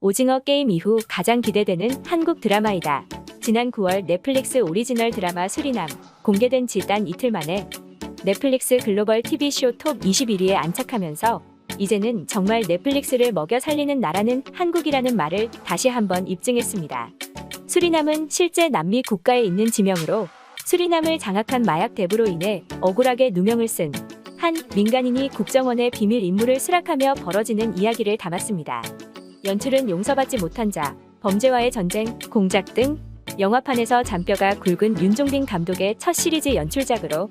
오징어 게임 이후 가장 기대되는 한국 드라마이다. 지난 9월 넷플릭스 오리지널 드라마 수리남 공개된 지 단 이틀 만에 넷플릭스 글로벌 TV쇼 톱 21위에 안착하면서 이제는 정말 넷플릭스를 먹여 살리는 나라는 한국이라는 말을 다시 한번 입증했습니다. 수리남은 실제 남미 국가에 있는 지명으로 수리남을 장악한 마약 대부로 인해 억울하게 누명을 쓴 한 민간인이 국정원의 비밀 임무를 수락하며 벌어지는 이야기를 담았습니다. 연출은 용서받지 못한 자, 범죄와의 전쟁, 공작 등 영화판에서 잔뼈가 굵은 윤종빈 감독의 첫 시리즈 연출작으로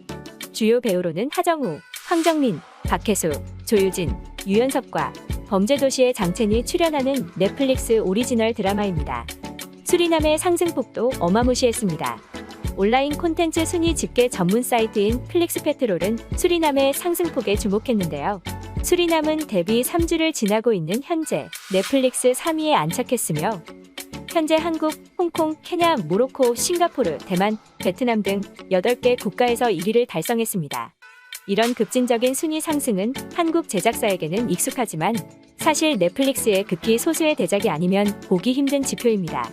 주요 배우로는 하정우, 황정민, 박혜수, 조유진, 유연석과 범죄도시의 장첸이 출연하는 넷플릭스 오리지널 드라마입니다. 수리남의 상승폭도 어마무시했습니다. 온라인 콘텐츠 순위 집계 전문 사이트인 플릭스페트롤은 수리남의 상승폭에 주목했는데요. 수리남은 데뷔 3주를 지나고 있는 현재 넷플릭스 3위에 안착했으며 현재 한국, 홍콩, 케냐, 모로코, 싱가포르, 대만, 베트남 등 8개 국가에서 1위를 달성했습니다. 이런 급진적인 순위 상승은 한국 제작사에게는 익숙하지만 사실 넷플릭스의 극히 소수의 대작이 아니면 보기 힘든 지표입니다.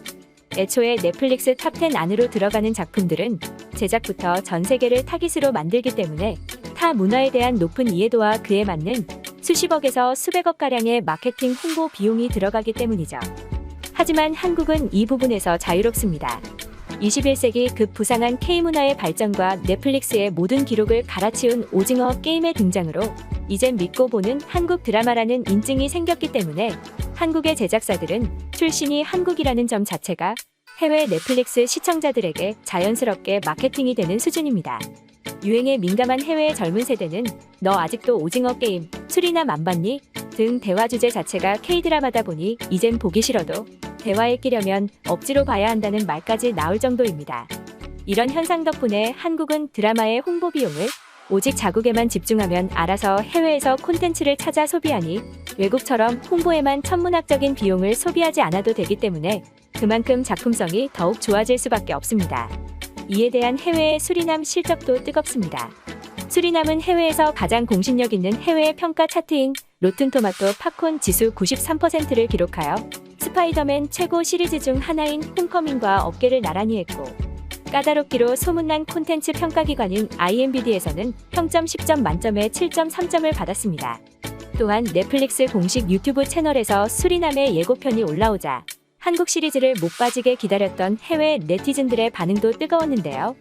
애초에 넷플릭스 탑10 안으로 들어가는 작품들은 제작부터 전 세계를 타깃으로 만들기 때문에 타 문화에 대한 높은 이해도와 그에 맞는 수십억에서 수백억가량의 마케팅 홍보 비용이 들어가기 때문이죠. 하지만 한국은 이 부분에서 자유롭습니다. 21세기 급부상한 K문화의 발전과 넷플릭스의 모든 기록을 갈아치운 오징어 게임의 등장으로 이젠 믿고 보는 한국 드라마라는 인증이 생겼기 때문에 한국의 제작사들은 출신이 한국이라는 점 자체가 해외 넷플릭스 시청자들에게 자연스럽게 마케팅이 되는 수준입니다. 유행에 민감한 해외의 젊은 세대는 너 아직도 오징어 게임, 수리남 안 봤니? 등 대화 주제 자체가 K드라마다 보니 이젠 보기 싫어도 대화에 끼려면 억지로 봐야 한다는 말까지 나올 정도입니다. 이런 현상 덕분에 한국은 드라마의 홍보 비용을 오직 자국에만 집중하면 알아서 해외에서 콘텐츠를 찾아 소비하니 외국처럼 홍보에만 천문학적인 비용을 소비하지 않아도 되기 때문에 그만큼 작품성이 더욱 좋아질 수밖에 없습니다. 이에 대한 해외의 수리남 실적도 뜨겁습니다. 수리남은 해외에서 가장 공신력 있는 해외 평가 차트인 로튼토마토 팝콘 지수 93%를 기록하여 스파이더맨 최고 시리즈 중 하나인 홈커밍과 어깨를 나란히 했고 까다롭기로 소문난 콘텐츠 평가기관인 IMDb에서는 평점 10점 만점에 7.3점을 받았습니다. 또한 넷플릭스 공식 유튜브 채널에서 수리남의 예고편이 올라오자 한국 시리즈를 못 빠지게 기다렸던 해외 네티즌들의 반응도 뜨거웠는데요.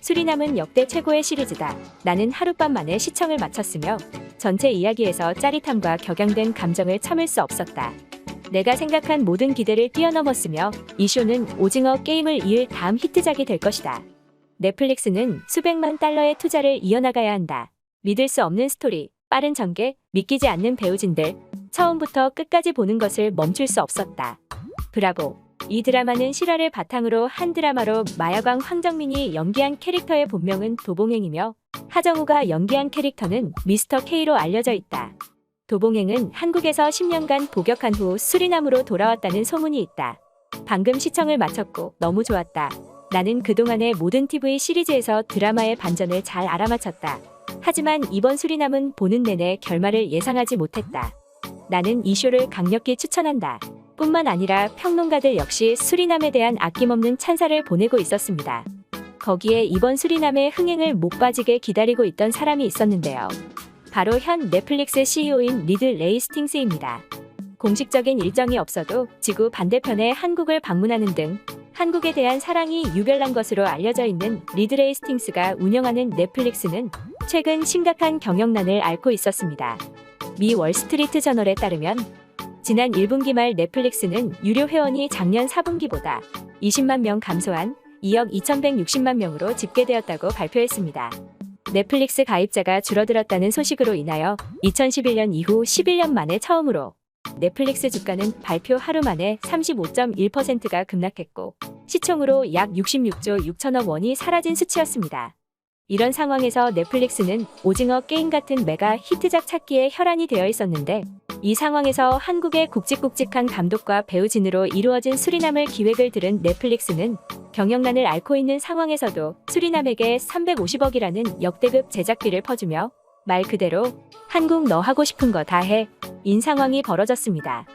수리남은 역대 최고의 시리즈다. 나는 하룻밤 만에 시청을 마쳤으며 전체 이야기에서 짜릿함과 격양된 감정을 참을 수 없었다. 내가 생각한 모든 기대를 뛰어넘었으며 이 쇼는 오징어 게임을 이을 다음 히트작이 될 것이다. 넷플릭스는 수백만 달러의 투자를 이어나가야 한다. 믿을 수 없는 스토리, 빠른 전개, 믿기지 않는 배우진들, 처음부터 끝까지 보는 것을 멈출 수 없었다. 브라보! 이 드라마는 실화를 바탕으로 한 드라마로 마야광 황정민이 연기한 캐릭터의 본명은 도봉행이며 하정우가 연기한 캐릭터는 미스터 K로 알려져 있다. 도봉행은 한국에서 10년간 복역한 후 수리남으로 돌아왔다는 소문이 있다. 방금 시청을 마쳤고 너무 좋았다. 나는 그동안의 모든 TV 시리즈에서 드라마의 반전을 잘 알아맞혔다. 하지만 이번 수리남은 보는 내내 결말을 예상하지 못했다. 나는 이 쇼를 강력히 추천한다. 뿐만 아니라 평론가들 역시 수리남에 대한 아낌없는 찬사를 보내고 있었습니다. 거기에 이번 수리남의 흥행을 못 빠지게 기다리고 있던 사람이 있었는데요. 바로 현 넷플릭스 CEO인 리드 레이스팅스입니다. 공식적인 일정이 없어도 지구 반대편의 한국을 방문하는 등 한국에 대한 사랑이 유별난 것으로 알려져 있는 리드 레이스팅스가 운영하는 넷플릭스는 최근 심각한 경영난을 앓고 있었습니다. 미 월스트리트 저널에 따르면 지난 1분기 말 넷플릭스는 유료 회원이 작년 4분기보다 20만 명 감소한 2억 2,160만 명으로 집계되었다고 발표했습니다. 넷플릭스 가입자가 줄어들었다는 소식으로 인하여 2011년 이후 11년 만에 처음으로 넷플릭스 주가는 발표 하루 만에 35.1%가 급락했고 시총으로 약 66조 6천억 원이 사라진 수치였습니다. 이런 상황에서 넷플릭스는 오징어 게임 같은 메가 히트작 찾기에 혈안이 되어 있었는데 이 상황에서 한국의 굵직굵직한 감독과 배우진으로 이루어진 수리남을 기획을 들은 넷플릭스는 경영난을 앓고 있는 상황에서도 수리남에게 350억이라는 역대급 제작비를 퍼주며 말 그대로 한국 너 하고 싶은 거 다 해 인 상황이 벌어졌습니다.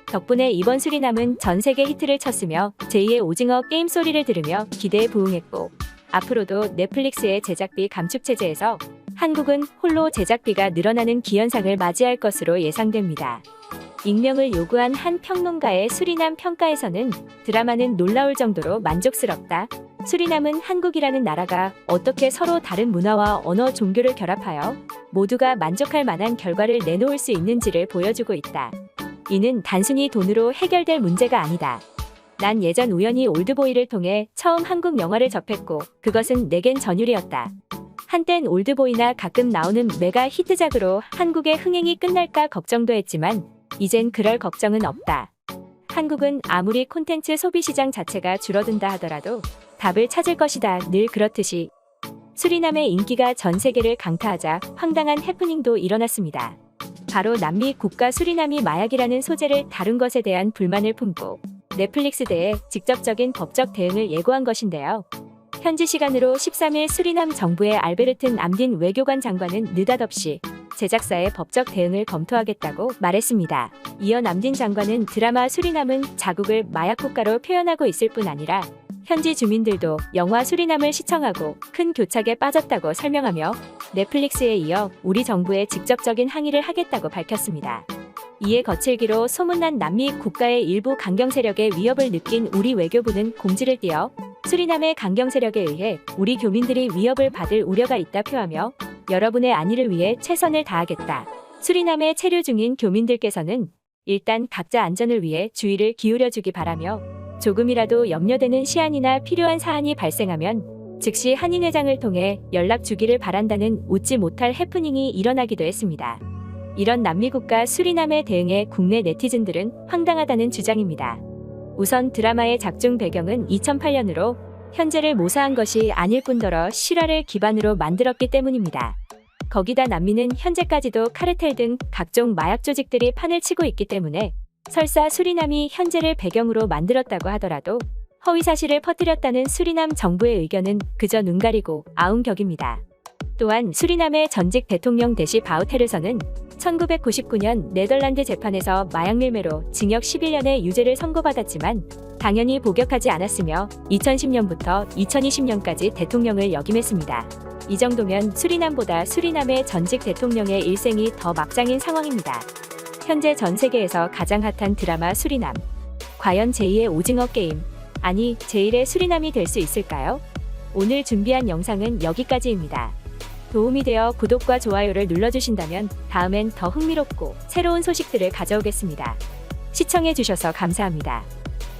덕분에 이번 수리남은 전 세계 히트를 쳤으며 제2의 오징어 게임 소리를 들으며 기대에 부응했고, 앞으로도 넷플릭스의 제작비 감축 체제에서 한국은 홀로 제작비가 늘어나는 기현상을 맞이할 것으로 예상됩니다. 익명을 요구한 한 평론가의 수리남 평가에서는 드라마는 놀라울 정도로 만족스럽다. 수리남은 한국이라는 나라가 어떻게 서로 다른 문화와 언어, 종교를 결합하여 모두가 만족할 만한 결과를 내놓을 수 있는지를 보여주고 있다. 이는 단순히 돈으로 해결될 문제가 아니다. 난 예전 우연히 올드보이를 통해 처음 한국 영화를 접했고 그것은 내겐 전율이었다. 한땐 올드보이나 가끔 나오는 메가 히트작으로 한국의 흥행이 끝날까 걱정도 했지만 이젠 그럴 걱정은 없다. 한국은 아무리 콘텐츠 소비 시장 자체가 줄어든다 하더라도 답을 찾을 것이다. 늘 그렇듯이 수리남의 인기가 전 세계를 강타하자 황당한 해프닝도 일어났습니다. 바로 남미 국가 수리남이 마약이라는 소재를 다룬 것에 대한 불만을 품고 넷플릭스대에 직접적인 법적 대응을 예고한 것인데요. 현지 시간으로 13일 수리남 정부의 알베르트 남딘 외교관 장관은 느닷없이 제작사의 법적 대응을 검토하겠다고 말했습니다. 이어 남딘 장관은 드라마 수리남은 자국을 마약 국가로 표현하고 있을 뿐 아니라 현지 주민들도 영화 수리남을 시청하고 큰 교착에 빠졌다고 설명하며 넷플릭스에 이어 우리 정부에 직접적인 항의를 하겠다고 밝혔습니다. 이에 거칠기로 소문난 남미 국가의 일부 강경 세력의 위협을 느낀 우리 외교부는 공지를 띄어 수리남의 강경 세력에 의해 우리 교민들이 위협을 받을 우려가 있다 표하며 여러분의 안위를 위해 최선을 다하겠다. 수리남에 체류 중인 교민들께서는 일단 각자 안전을 위해 주의를 기울여주기 바라며 조금이라도 염려되는 시안이나 필요한 사안이 발생하면 즉시 한인회장을 통해 연락 주기를 바란다는 웃지 못할 해프닝이 일어나기도 했습니다. 이런 남미 국가 수리남에 대응해 국내 네티즌들은 황당하다는 주장입니다. 우선 드라마의 작중 배경은 2008년으로 현재를 모사한 것이 아닐 뿐더러 실화를 기반으로 만들었기 때문입니다. 거기다 남미는 현재까지도 카르텔 등 각종 마약 조직들이 판을 치고 있기 때문에 설사 수리남이 현재를 배경으로 만들었다고 하더라도 허위 사실을 퍼뜨렸다는 수리남 정부의 의견은 그저 눈 가리고 아웅격입니다. 또한 수리남의 전직 대통령 데시 바우테르서는 1999년 네덜란드 재판에서 마약 밀매로 징역 11년의 유죄를 선고받았지만 당연히 복역하지 않았으며 2010년부터 2020년까지 대통령을 역임했습니다. 이 정도면 수리남보다 수리남의 전직 대통령의 일생이 더 막장인 상황입니다. 현재 전 세계에서 가장 핫한 드라마 수리남. 과연 제2의 오징어 게임, 아니 제1의 수리남이 될 수 있을까요? 오늘 준비한 영상은 여기까지입니다. 도움이 되어 구독과 좋아요를 눌러주신다면 다음엔 더 흥미롭고 새로운 소식들을 가져오겠습니다. 시청해주셔서 감사합니다.